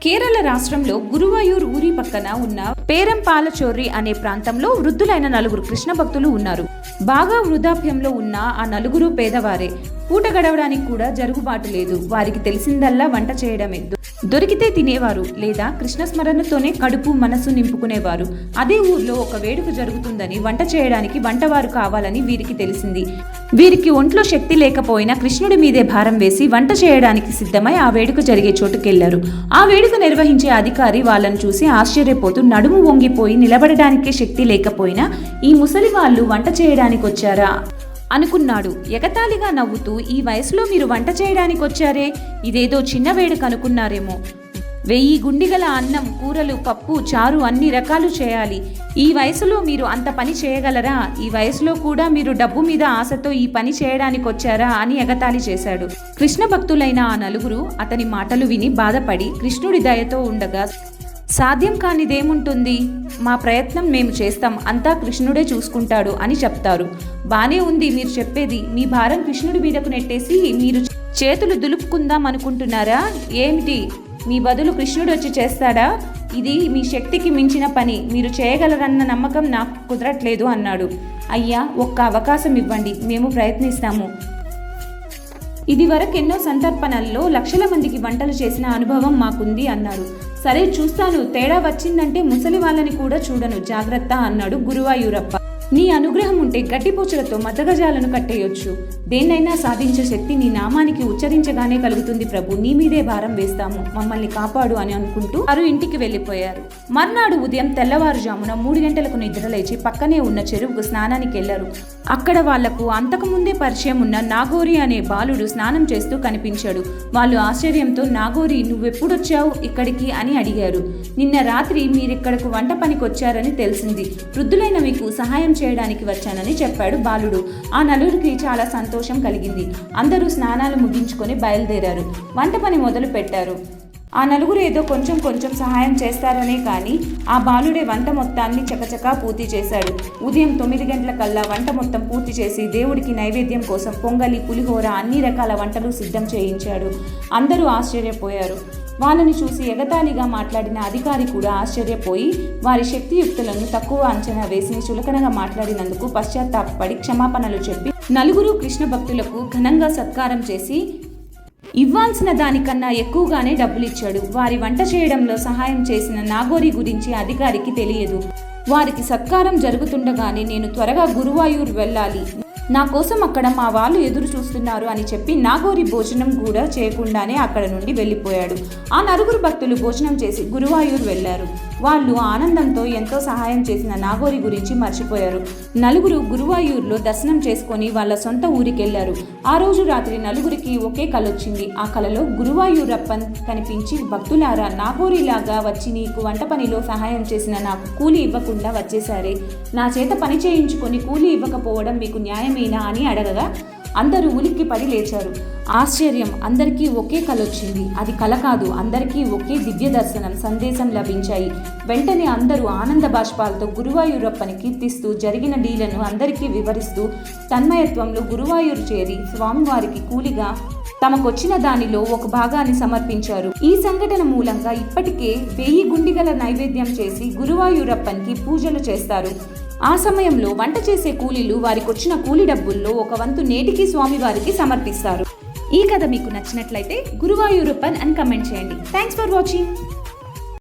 కేరళ రాష్ట్రంలో గురువాయూర్ ఊరి పక్కన ఉన్న పేరంపాలచోర్రి అనే ప్రాంతంలో వృద్ధులైన 4 కృష్ణ భక్తులు ఉన్నారు. బాగా వృద్ధాప్యంలో ఉన్న ఆ 4 పేదవారే. పూట గడవడానికి కూడా జరుగుబాటు లేదు. వారికి తెలిసిందల్లా వంట చేయడమే. దొరికితే తినేవారు, లేదా కృష్ణ స్మరణతోనే కడుపు మనసు నింపుకునేవారు. అదే ఊర్లో ఒక వేడుక జరుగుతుందని వంట చేయడానికి వంటవారు కావాలని వీరికి తెలిసింది. వీరికి ఒంట్లో శక్తి లేకపోయినా కృష్ణుడి మీదే భారం వేసి వంట చేయడానికి సిద్ధమై ఆ వేడుక జరిగే చోటుకెళ్లారు. ఆ వేడుక నిర్వహించే అధికారి వాళ్ళను చూసి ఆశ్చర్యపోతూ నడుము వంగిపోయి నిలబడడానికే శక్తి లేకపోయినా ఈ ముసలి వాళ్ళు వంట చేయడానికి వచ్చారా అనుకున్నాడు. ఎగతాళిగా నవ్వుతూ, ఈ వయసులో మీరు వంట చేయడానికి వచ్చారే, ఇదేదో చిన్న వేడుక అనుకున్నారేమో. 1000 గుండిగల అన్నం, కూరలు, పప్పు, చారు అన్ని రకాలు చేయాలి. ఈ వయసులో మీరు అంత పని చేయగలరా? ఈ వయసులో కూడా మీరు డబ్బు మీద ఆశతో ఈ పని చేయడానికి వచ్చారా అని ఎగతాళి చేశాడు. కృష్ణ భక్తులైన ఆ 4 అతని మాటలు విని బాధపడి, కృష్ణుడి దయతో ఉండగా సాధ్యం కానిదేముంటుంది, మా ప్రయత్నం మేము చేస్తాం, అంతా కృష్ణుడే చూసుకుంటాడు అని చెప్తారు. బానే ఉంది మీరు చెప్పేది. మీ భారం కృష్ణుడి మీదకు నెట్టేసి మీరు చేతులు దులుపుకుందాం అనుకుంటున్నారా ఏమిటి? మీ బదులు కృష్ణుడు వచ్చి చేస్తాడా? ఇది మీ శక్తికి మించిన పని. మీరు చేయగలరన్న నమ్మకం నాకు కుదరట్లేదు అన్నాడు. అయ్యా, ఒక్క అవకాశం ఇవ్వండి, మేము ప్రయత్నిస్తాము. ఇది వరకు ఎన్నో సంతర్పణల్లో లక్షల మందికి వంటలు చేసిన అనుభవం మాకుంది అన్నారు. సరే చూస్తాను, తేడా వచ్చిందంటే ముసలి వాళ్ళని కూడా చూడను, జాగ్రత్త అన్నాడు గురువాయూరప్ప. నీ అనుగ్రహం ఉంటే గడ్డిపోచలతో మద్దగజాలను కట్టేయొచ్చు. దేన్నైనా సాధించే శక్తి నీ నామానికి ఉచ్చరించగానే కలుగుతుంది ప్రభు. నీ మీదే భారం వేస్తాము, మమ్మల్ని కాపాడు అని అనుకుంటూ వారు ఇంటికి వెళ్ళిపోయారు. మర్నాడు ఉదయం తెల్లవారుజామున 3 గంటలకు నిద్రలేచి పక్కనే ఉన్న చెరువుకు స్నానానికి వెళ్లారు. అక్కడ వాళ్లకు అంతకుముందే పరిచయం ఉన్న నాగోరి అనే బాలుడు స్నానం చేస్తూ కనిపించాడు. వాళ్ళు ఆశ్చర్యంతో, నాగోరి, నువ్వెప్పుడొచ్చావు ఇక్కడికి అని అడిగారు. నిన్న రాత్రి మీరిక్కడకు వంట పనికొచ్చారని తెలిసింది. వృద్ధులైన మీకు సహాయం చేయడానికి వచ్చానని చెప్పాడు బాలుడు. ఆ 4కి చాలా సంతోషం కలిగింది. అందరూ స్నానాలు ముగించుకొని బయలుదేరారు. వంట పని మొదలు పెట్టారు. ఆ 4 ఏదో కొంచెం సహాయం చేస్తారనే కానీ ఆ బాలుడే వంట మొత్తాన్ని చకచకా పూర్తి చేశాడు. ఉదయం 9 గంటలకల్లా వంట మొత్తం పూర్తి చేసి దేవుడికి నైవేద్యం కోసం పొంగలి, పులిహోర అన్ని రకాల వంటలు సిద్ధం చేయించాడు. అందరూ ఆశ్చర్యపోయారు. వాళ్ళని చూసి ఎగతాళిగా మాట్లాడిన అధికారి కూడా ఆశ్చర్యపోయి వారి శక్తియుక్తులను తక్కువ అంచనా వేసి చులకనగా మాట్లాడినందుకు పశ్చాత్తాపడి క్షమాపణలు చెప్పి 4 కృష్ణ భక్తులకు ఘనంగా సత్కారం చేసి ఇవ్వాల్సిన దానికన్నా ఎక్కువగానే డబ్బులిచ్చాడు. వారి వంట చేయడంలో సహాయం చేసిన నాగోరి గురించి అధికారికి తెలియదు. వారికి సత్కారం జరుగుతుండగానే నేను త్వరగా గురువాయూర్ వెళ్ళాలి, నా కోసం అక్కడ మా వాళ్ళు ఎదురు చూస్తున్నారు అని చెప్పి నాగోరి భోజనం కూడా చేయకుండానే అక్కడ నుండి వెళ్ళిపోయాడు. ఆ 4 భక్తులు భోజనం చేసి గురువాయూర్ వెళ్లారు. వాళ్ళు ఆనందంతో ఎంతో సహాయం చేసిన నాగోరి గురించి మర్చిపోయారు. 4 గురువాయూర్లో దర్శనం చేసుకొని వాళ్ళ సొంత ఊరికెళ్లారు. ఆ రోజు రాత్రి 4కి ఒకే కలొచ్చింది. ఆ కలలో గురువాయూరప్పన్ కనిపించి, భక్తులారా, నాగోరిలాగా వచ్చి నీకు వంట పనిలో సహాయం చేసిన నాకు కూలి ఇవ్వకుండా వచ్చేసారే, నా చేత పని చేయించుకొని కూలి ఇవ్వకపోవడం మీకు న్యాయం అని అడగగా అందరూ ఉలిక్కి పడి లేచారు. ఆశ్చర్యం, అందరికీ ఒకే కలొచ్చింది. అది కల కాదు, అందరికీ ఒకే దివ్య దర్శనం, సందేశం లభించాయి. వెంటనే అందరూ ఆనంద బాష్పాలతో గురువాయూరప్పని కీర్తిస్తూ జరిగిన లీలను అందరికీ వివరిస్తూ తన్మయత్వంలో గురువాయూరు చేరి స్వామివారికి కూలిగా తమకొచ్చిన దానిలో ఒక భాగాన్ని సమర్పించారు. ఈ సంఘటన మూలంగా ఇప్పటికే 1000 గుండిగల నైవేద్యం చేసి గురువాయూరప్పనికి పూజలు చేస్తారు. ఆ సమయంలో వంట చేసే కూలీలు వారికొచ్చిన కూలి డబ్బుల్లో ఒక వంతు నేటికి స్వామివారికి సమర్పిస్తారు. ఈ కథ మీకు నచ్చినట్లయితే గురువాయూరప్పన్ అని కమెంట్ చేయండి. Thanks for watching.